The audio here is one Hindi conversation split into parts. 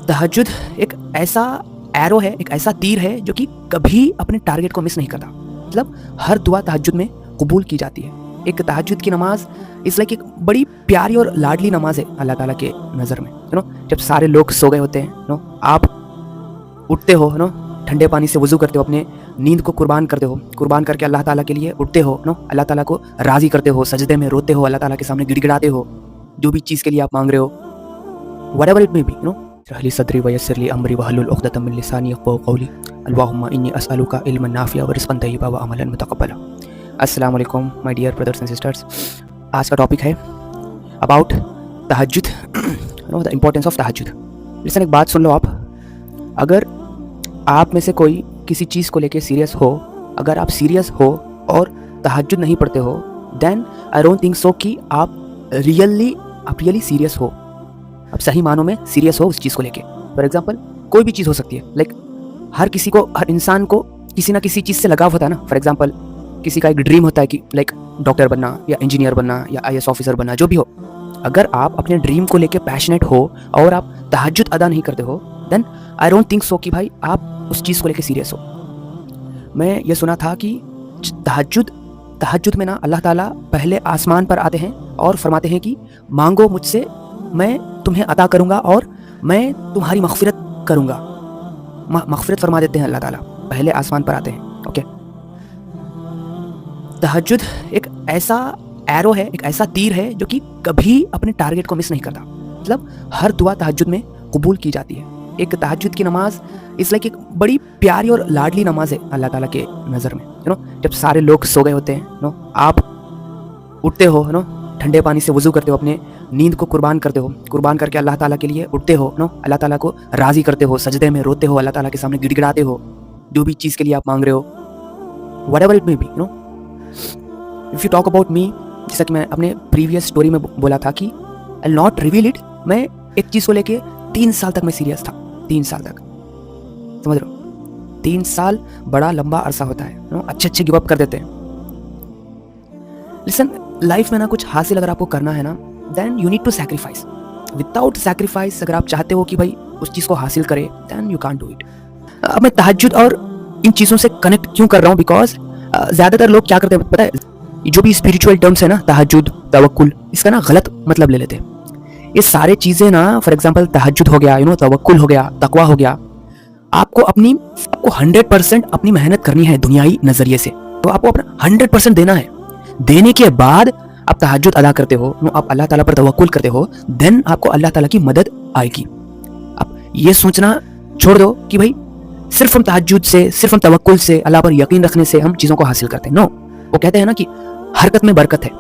तहज्जुद एक ऐसा एरो है, एक ऐसा तीर है जो कि कभी अपने टारगेट को मिस नहीं करता। मतलब हर दुआ तहज्जुद में कबूल की जाती है। एक तहज्जुद की नमाज इस लाइक एक बड़ी प्यारी और लाडली नमाज है अल्लाह ताला के नज़र में। जब सारे लोग सो गए होते हैं आप उठते हो ठंडे पानी से वज़ू करते हो, अपने नींद को कुर्बान करते हो, कुर्बान करके अल्लाह ताला के लिए उठते हो अल्लाह ताला को राज़ी करते हो, सजदे में रोते हो, अल्लाह ताला के सामने गिड़गिड़ाते हो जो भी चीज़ के लिए आप मांग रहे हो, व्हाटएवर इट मे बी रहली सदरी वयस्सिरली अमरी वहलुल उक़दतम मिन लिसानी यफ़क़हू क़ौली अल्लाहुम्मा इन्नी अस्अलुका इल्मन नाफ़िअ व रिज़्क़न तय्यबा व अमलन मुतक़ब्बला। अस्सलामु अलैकुम my dear brothers and sisters. आज का टॉपिक है अबाउट तहज्जुद, द इम्पोर्टेंस ऑफ तहज्जुद। लिसन, एक बात सुन लो आप। अगर आप में से कोई किसी चीज़ को लेके सीरियस हो, अगर आप सीरियस हो और तहज्जुद नहीं पढ़ते हो, then I don't think so कि आप रियली सीरियस हो, आप सही मानों में सीरियस हो उस चीज़ को लेके। फॉर एग्जाम्पल कोई भी चीज़ हो सकती है, लाइक हर इंसान को किसी ना किसी चीज़ से लगाव होता है ना। फॉर एग्जाम्पल किसी का एक ड्रीम होता है कि लाइक डॉक्टर बनना या इंजीनियर बनना या IAS ऑफिसर बनना, जो भी हो। अगर आप अपने ड्रीम को लेके पैशनेट हो और आप तहज्जुद अदा नहीं करते हो, then I don't think so कि भाई आप उस चीज़ को लेके सीरियस हो। मैं ये सुना था कि तहज्जुद में ना अल्लाह ताला पहले आसमान पर आते हैं और फरमाते हैं कि मांगो मुझसे, मैं तुम्हें अता करूँगा और मैं तुम्हारी मग़फ़िरत करूँगा। मग़फ़िरत फरमा देते हैं अल्लाह ताला, पहले आसमान पर आते हैं। ओके, तहज्जुद एक ऐसा एरो है, एक ऐसा तीर है जो कि कभी अपने टारगेट को मिस नहीं करता। मतलब हर दुआ तहज्जुद में कबूल की जाती है। एक तहज्जुद की नमाज इस लाइक एक बड़ी प्यारी और लाडली नमाज है अल्लाह ताला के नज़र में। जब सारे लोग सो गए होते हैं आप उठते हो ठंडे पानी से वज़ू करते हो, अपने नींद को कुर्बान करते हो, कुर्बान करके अल्लाह ताला के लिए उठते हो अल्लाह ताला को राज़ी करते हो, सजदे में रोते हो, अल्लाह ताला के सामने गिड़गिड़ाते हो जो भी चीज़ के लिए आप मांग रहे हो, whatever it may be. If you talk about me, जैसा कि मैं अपने प्रीवियस स्टोरी में बोला था कि आई नॉट रिवील इट, मैं एक चीज़ को लेके 3 साल तक मैं सीरियस था। 3 साल तक, समझ रहे हो? 3 साल बड़ा लंबा अरसा होता है। अच्छे गिव अप कर देते हैं। लिसन, लाइफ में ना कुछ हासिल अगर आपको करना है ना, then you need to sacrifice. Without sacrifice अगर आप चाहते हो कि भाई उस चीज़ को हासिल करें, then you can't do it. अब मैं तहज्जुद और इन चीज़ों से कनेक्ट क्यों कर रहा हूँ? बिकॉज ज़्यादातर लोग क्या करते हैं पता है, जो भी स्पिरिचुअल टर्म्स है ना, तहज्जुद, तवक्कुल, इसका ना गलत मतलब ले लेते हैं। ये सारे चीज़ें ना, फॉर एग्जांपल तहज्जुद हो गया, तवक्कुल हो गया, तकवा हो गया, आपको 100% अपनी मेहनत करनी है दुनियाई नज़रिए से, तो आपको अपना 100% देना है। देने के बाद आप तहज्जुद अदा करते हो, आप अल्लाह ताला पर तवक्कुल करते हो, देन आपको अल्लाह ताला की मदद आएगी। आप ये सोचना छोड़ दो कि भाई सिर्फ हम तहज्जुद से, सिर्फ हम तवक्कुल से, अल्लाह पर यकीन रखने से हम चीज़ों को हासिल करते हैं। नो, वो कहते हैं ना कि हरकत में बरकत है,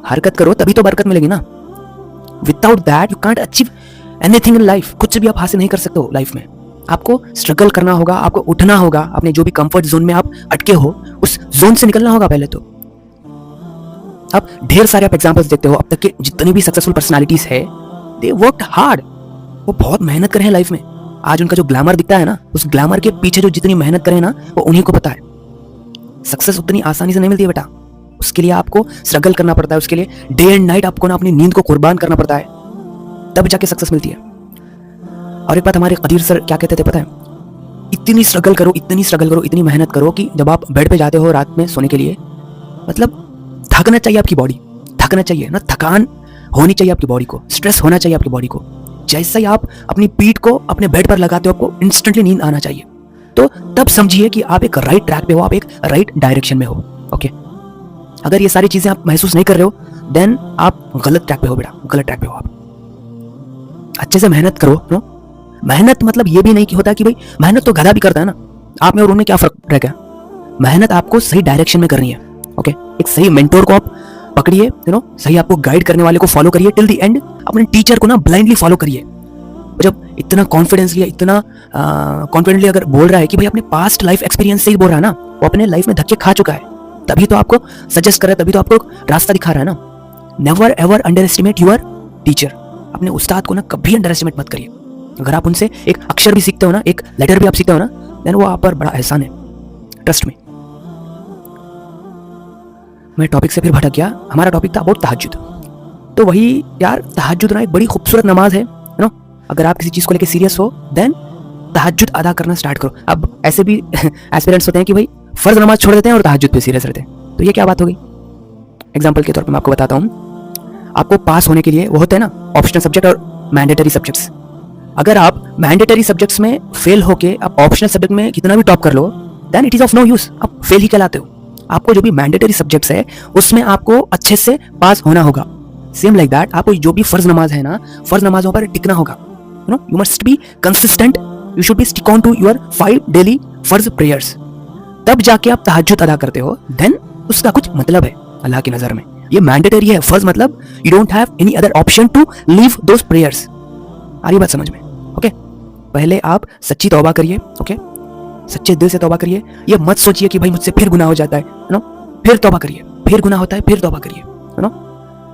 हरकत करो तभी तो बरकत मिलेगी ना। Without that you can't achieve anything in life. कुछ से भी आप हासिल नहीं कर सकते हो लाइफ में। आपको स्ट्रगल करना होगा, आपको उठना होगा, अपने जो भी कंफर्ट जोन में आप अटके हो उस जोन से निकलना होगा पहले तो। आप ढेर सारे आप एग्जांपल्स देखते हो, अब तक के जितनी भी सक्सेसफुल पर्सनालिटीज है, दे वर्कड हार्ड, वो बहुत मेहनत करे हैं लाइफ में। आज उनका जो ग्लैमर दिखता है ना, उस ग्लैमर के पीछे जो जितनी मेहनत करें ना, वो उन्हीं को पता है। सक्सेस उतनी आसानी से नहीं मिलती है बेटा, उसके लिए आपको स्ट्रगल करना पड़ता है, उसके लिए डे एंड नाइट आपको ना अपनी नींद को कुर्बान करना पड़ता है, तब जाके सक्सेस मिलती है। और एक बात हमारे कदीर सर क्या कहते थे पता है, इतनी स्ट्रगल करो, इतनी मेहनत करो कि जब आप बेड पे जाते हो रात में सोने के लिए, मतलब थकना चाहिए आपकी बॉडी, थकना चाहिए ना, थकान होनी चाहिए आपकी बॉडी को, स्ट्रेस होना चाहिए आपकी बॉडी को। जैसे ही आप अपनी पीठ को अपने बेड पर लगाते हो, आपको इंस्टेंटली नींद आना चाहिए। तो तब समझिए कि आप एक राइट ट्रैक पे हो, आप एक राइट डायरेक्शन में हो। ओके, अगर ये सारी चीजें आप महसूस नहीं कर रहे हो, देन आप गलत ट्रैक पे हो बेटा, गलत ट्रैक पे हो आप। अच्छे से मेहनत करो। मेहनत मतलब ये भी नहीं कि होता कि भाई मेहनत तो गधा भी करता है ना, आप में और उनमें क्या फर्क रह गया। मेहनत आपको सही डायरेक्शन में करनी है। ओके, एक सही मेंटोर को आप पकड़िए, सही आपको गाइड करने वाले को फॉलो करिए टिल द एंड। अपने टीचर को ना ब्लाइंडली फॉलो करिए। जब इतना कॉन्फिडेंसली, इतना कॉन्फिडेंटली अगर बोल रहा है कि भाई अपने पास्ट लाइफ एक्सपीरियंस से ही बोल रहा है ना, वो अपने लाइफ में धक्के खा चुका है, तभी तो आपको सजेस्ट कर रहा है, तभी तो आपको रास्ता दिखा रहा है ना। Never ever underestimate your teacher. अपने उस्ताद को ना कभी अंडर एस्टिमेट मत करिए। अगर आप उनसे एक अक्षर भी सीखते हो ना, एक लेटर भी आप सीखते हो ना, देन वो आप पर बड़ा एहसान है, ट्रस्ट में। मैं टॉपिक से फिर भटक गया। हमारा टॉपिक था अबाउट तहज्जुद। तो वही यार, तहज्जुद ना एक बड़ी खूबसूरत नमाज है अगर आप किसी चीज़ को लेकर सीरियस हो देन तहज्जुद अदा करना स्टार्ट करो। अब ऐसे भी एस्पिरेंट्स होते हैं कि भाई फ़र्ज नमाज छोड़ देते हैं और तहज्जुद पे सीरियस रहते हैं, तो ये क्या बात हो गई। एग्जाम्पल के तौर पर मैं आपको बताता हूँ, आपको पास होने के लिए वो होते हैं ना ऑप्शनल सब्जेक्ट और मैंडेटरी सब्जेक्ट्स। अगर आप मैंडेटरी सब्जेक्ट्स में फेल होके आप ऑप्शनल सब्जेक्ट में कितना भी टॉप कर लो then it is of no use, आप फेल ही कहलाते हो। आपको जो भी मैंडेटरी सब्जेक्ट्स है उसमें आपको अच्छे से पास होना होगा। सेम लाइक दैट आपको जो भी फ़र्ज नमाज है ना, फ़र्ज नमाजों पर टिकना होगा। You must be consistent, you should be stick on to your 5 daily फर्ज प्रेयर्स। तब जाके आप तहज्जुद अदा करते हो, देन उसका कुछ मतलब है अल्लाह की नज़र में। ये मैंडेटरी है फर्ज, मतलब you don't have any other option to leave those prayers. आ रही बात समझ में? ओके, पहले आप सच्ची तौबा करिए। ओके, सच्चे दिल से तौबा करिए। ये मत सोचिए कि भाई मुझसे फिर गुनाह हो जाता है, फिर तौबा करिए, फिर गुनाह होता है, फिर तौबा करिए।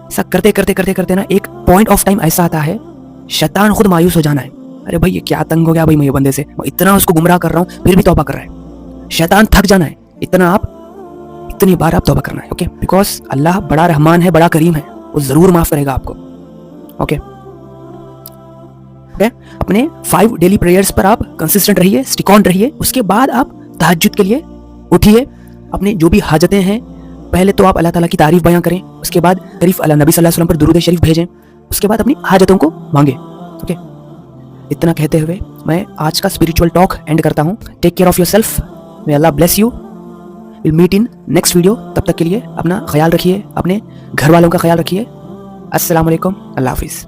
ऐसा करते करते करते करते ना एक पॉइंट ऑफ टाइम ऐसा आता है शैतान खुद मायूस हो जाना है। अरे भाई ये क्या तंग हो गया भाई मैं ये बंदे से, मैं इतना उसको गुमराह कर रहा हूँ फिर भी तौबा कर रहा है। शैतान थक जाना है, इतनी बार आप तौबा करना है। ओके, बिकॉज अल्लाह बड़ा रहमान है, बड़ा करीम है, वो जरूर माफ करेगा आपको। ओके, अपने 5 डेली प्रेयर्स पर आप कंसिस्टेंट रहिए, स्टिक ऑन रहिए। उसके बाद आप तहज्जुद के लिए उठिए। अपने जो भी हाजतें हैं पहले तो आप अल्लाह ताला की तारीफ बयां करें, उसके बाद शरीफ अल्लाह नबी सल्लल्लाहु अलैहि वसल्लम पर दुरूद शरीफ भेजें, उसके बाद अपनी हाजतों को मांगे। ओके, इतना कहते हुए मैं आज का स्पिरिचुअल टॉक एंड करता हूँ। Take care of yourself, may Allah bless you. Will meet in next video. तब तक के लिए अपना ख्याल रखिए, अपने घर वालों का ख्याल रखिए। अस्सलाम वालेकुम, अल्लाह हाफिज़।